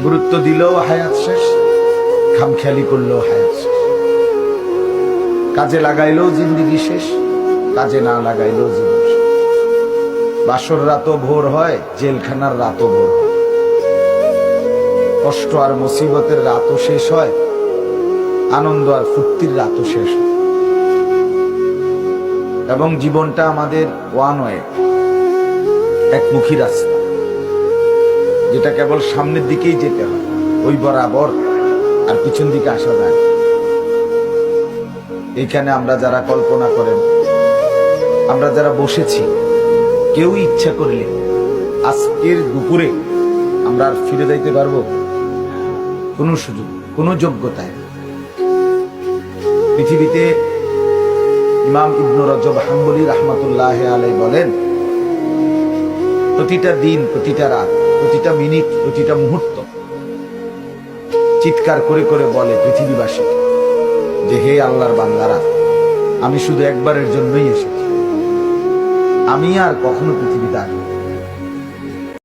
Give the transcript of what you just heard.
গুরুত্ব দিলেও হায়াত শেষ, খামখেয়ালি করলেও হায়াত শেষ। কাজে লাগাইলেও জিন্দিগি শেষ, কাজে না লাগাইলেও জীবন শেষ। বাসর রাতও ভোর হয়, জেলখানার রাতও ভোর হয়। কষ্ট আর মুসিবতের রাতও শেষ হয়, আনন্দ আর ফুর্তির রাতও শেষ হয়। এবং জীবনটা আমাদের ওয়ান ওয়ে, একমুখী রাস্তা, যেটা কেবল সামনের দিকেই যেতে হয়, ওই বরাবর, আর পিছন দিকে আসা যায়। এইখানে আমরা যারা কল্পনা করেন, আমরা যারা বসেছি, কেউ ইচ্ছা করলে আজকের দুপুরে আমরা আর ফিরে যাইতে পারবো? কোনো সুযোগ, কোনো যোগ্যতায়। পৃথিবীতে ইমাম ইবনে রজব হাম্বলী রাহমাতুল্লাহ আলাইহি বলেন, প্রতিটা দিন, প্রতিটা রাত, প্রতিটা মিনিট, প্রতিটা মুহূর্ত চিৎকার করে করে বলে পৃথিবীবাসী যে, হে আল্লাহর বান্দারা, আমি শুধু একবারের জন্যই এসেছি, আমি আর কখনো পৃথিবীতে আসবো।